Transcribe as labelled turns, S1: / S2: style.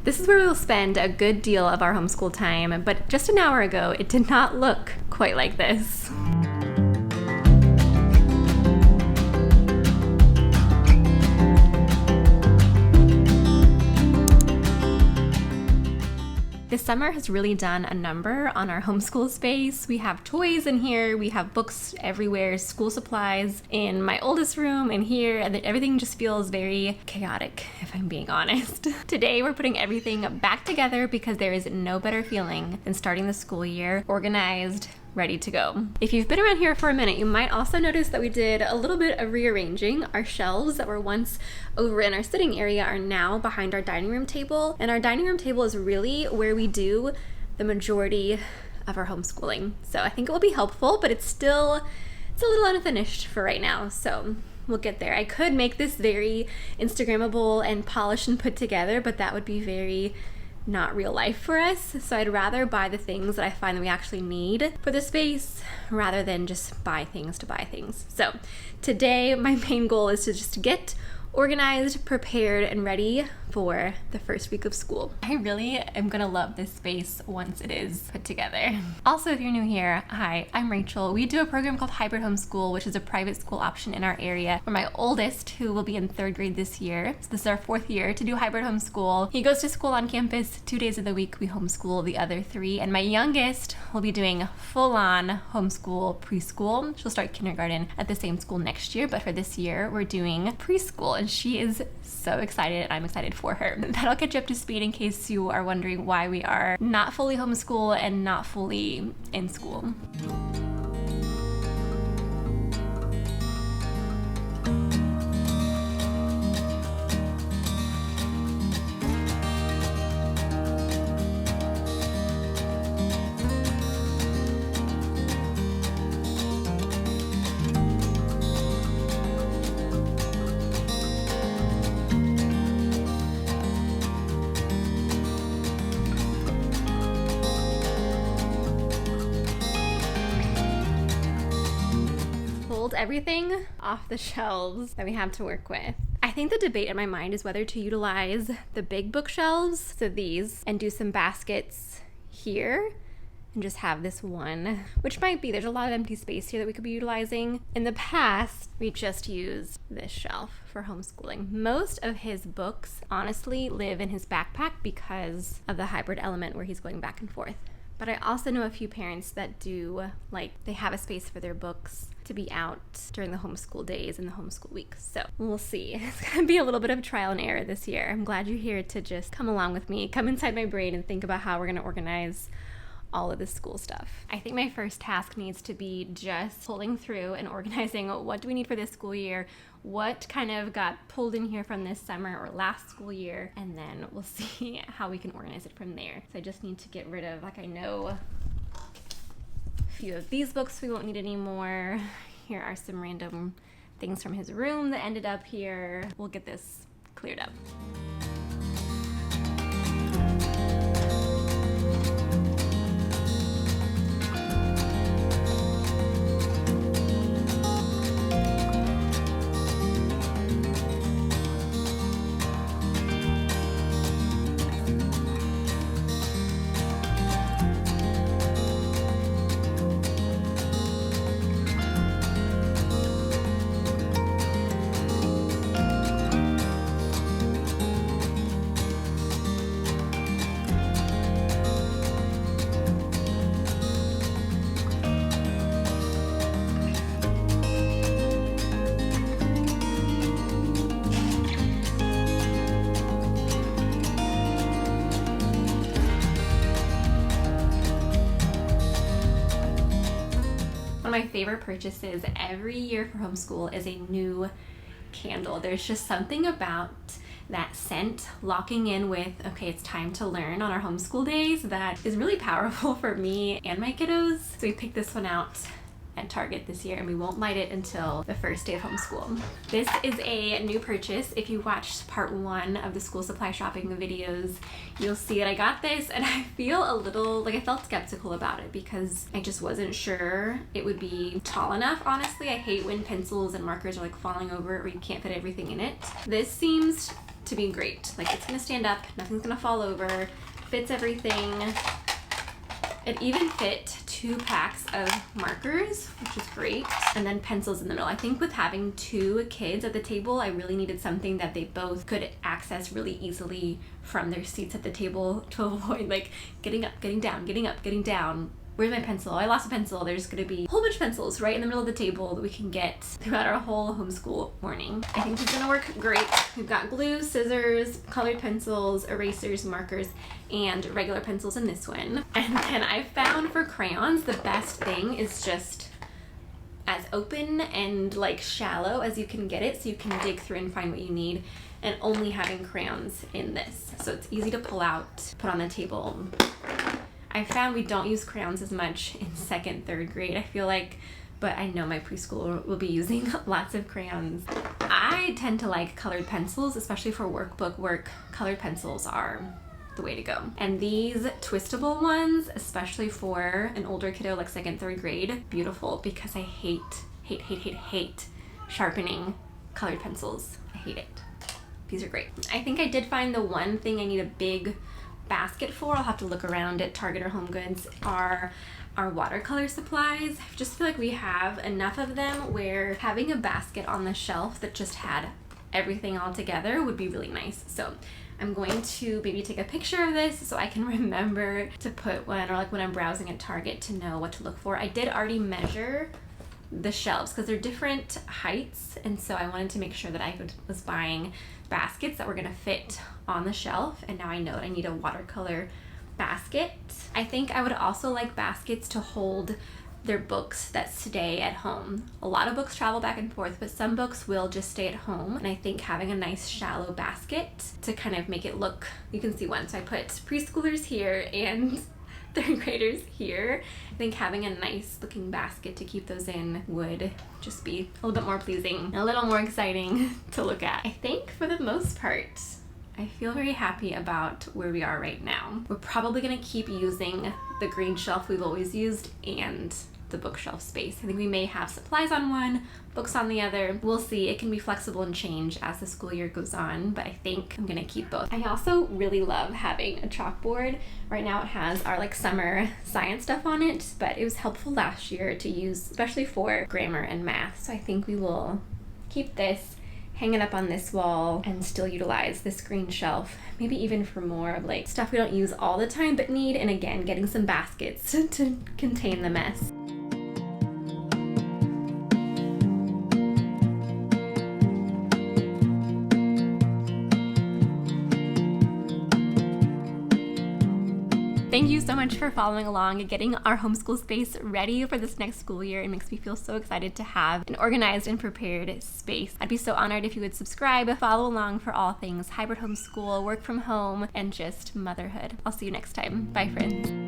S1: This is where we'll spend a good deal of our homeschool time, but just an hour ago, it did not look quite like this. This summer has really done a number on our homeschool space. We have toys in here, we have books everywhere, school supplies in my oldest room and here, and everything just feels very chaotic, if I'm being honest. Today we're putting everything back together because there is no better feeling than starting the school year organized, ready to go. If you've been around here for a minute, you might also notice that we did a little bit of rearranging. Our shelves that were once over in our sitting area are now behind our dining room table, and our dining room table is really where we do the majority of our homeschooling. So I think it will be helpful, but it's a little unfinished for right now, so we'll get there. I could make this very Instagrammable and polished and put together, but that would be very not real life for us. So I'd rather buy the things that I find that we actually need for the space rather than just buy things to buy things. So today my main goal is to just get organized, prepared, and ready for the first week of school. I really am gonna love this space once it is put together. Also, if you're new here, hi, I'm Rachel. We do a program called Hybrid Homeschool, which is a private school option in our area for my oldest, who will be in 3rd grade this year. So this is our 4th year to do hybrid homeschool. He goes to school on campus 2 days of the week. We homeschool the other 3. And my youngest will be doing full-on homeschool preschool. She'll start kindergarten at the same school next year, but for this year, we're doing preschool, and she is so excited, and I'm excited for her. That'll get you up to speed in case you are wondering why we are not fully homeschool and not fully in school. Everything off the shelves that we have to work with. I think the debate in my mind is whether to utilize the big bookshelves, so these, and do some baskets here and just have this one, which might be, there's a lot of empty space here that we could be utilizing. In the past, we just used this shelf for homeschooling. Most of his books honestly live in his backpack because of the hybrid element where he's going back and forth. But I also know a few parents that do, they have a space for their books to be out during the homeschool days and the homeschool weeks. So we'll see. It's gonna be a little bit of trial and error this year. I'm glad you're here to just come along with me, come inside my brain and think about how we're gonna organize all of this school stuff. I think my first task needs to be just pulling through and organizing what do we need for this school year, what kind of got pulled in here from this summer or last school year, and then we'll see how we can organize it from there. So I just need to get rid of, I know a few of these books we won't need anymore. Here are some random things from his room that ended up here. We'll get this cleared up. One of my favorite purchases every year for homeschool is a new candle. There's just something about that scent locking in with, okay, it's time to learn on our homeschool days, that is really powerful for me and my kiddos. So we picked this one out at Target this year, and we won't light it until the first day of homeschool. This is a new purchase. If you watched part 1 of the school supply shopping videos, you'll see that I got this, and I feel a little, I felt skeptical about it because I just wasn't sure it would be tall enough, honestly. I hate when pencils and markers are falling over or you can't fit everything in it. This seems to be great. Like, it's gonna stand up, nothing's gonna fall over, fits everything. It even fit 2 packs of markers, which is great, and then pencils in the middle. I think with having 2 kids at the table, I really needed something that they both could access really easily from their seats at the table to avoid like getting up, getting down, getting up, getting down. Where's my pencil? I lost a pencil. There's gonna be a whole bunch of pencils right in the middle of the table that we can get throughout our whole homeschool morning. I think it's gonna work great. We've got glue, scissors, colored pencils, erasers, markers, and regular pencils in this one. And then I found for crayons, the best thing is just as open and like shallow as you can get it, so you can dig through and find what you need, and only having crayons in this. So it's easy to pull out, put on the table. I found we don't use crayons as much in 2nd, 3rd grade, I feel like, but I know my preschool will be using lots of crayons. I tend to like colored pencils, especially for workbook work. Colored pencils are the way to go. And these twistable ones, especially for an older kiddo like 2nd, 3rd grade, beautiful, because I hate sharpening colored pencils. I hate it. These are great. I think I did find the one thing I need a big basket for, I'll have to look around at Target or Home Goods, are our watercolor supplies. I just feel like we have enough of them where having a basket on the shelf that just had everything all together would be really nice. So I'm going to maybe take a picture of this so I can remember to put one, or like when I'm browsing at Target to know what to look for. I did already measure the shelves because they're different heights, and so I wanted to make sure that I was buying baskets that were gonna fit on the shelf, and now I know that I need a watercolor basket. I think I would also like baskets to hold their books that stay at home. A lot of books travel back and forth, but some books will just stay at home, and I think having a nice shallow basket to kind of make it look, you can see one, so I put preschoolers here and 3rd graders here. I think having a nice looking basket to keep those in would just be a little bit more pleasing and a little more exciting to look at. I think for the most part, I feel very happy about where we are right now. We're probably gonna keep using the green shelf we've always used and the bookshelf space. I think we may have supplies on one, books on the other. We'll see. It can be flexible and change as the school year goes on, but I think I'm gonna keep both. I also really love having a chalkboard. Right now it has our like summer science stuff on it, but it was helpful last year to use, especially for grammar and math. So I think we will keep this, hang it up on this wall, and still utilize this green shelf, maybe even for more of like stuff we don't use all the time but need, and again, getting some baskets to contain the mess. Thank you so much for following along and getting our homeschool space ready for this next school year. It makes me feel so excited to have an organized and prepared space. I'd be so honored if you would subscribe, follow along for all things hybrid homeschool, work from home, and just motherhood. I'll see you next time. Bye, friends.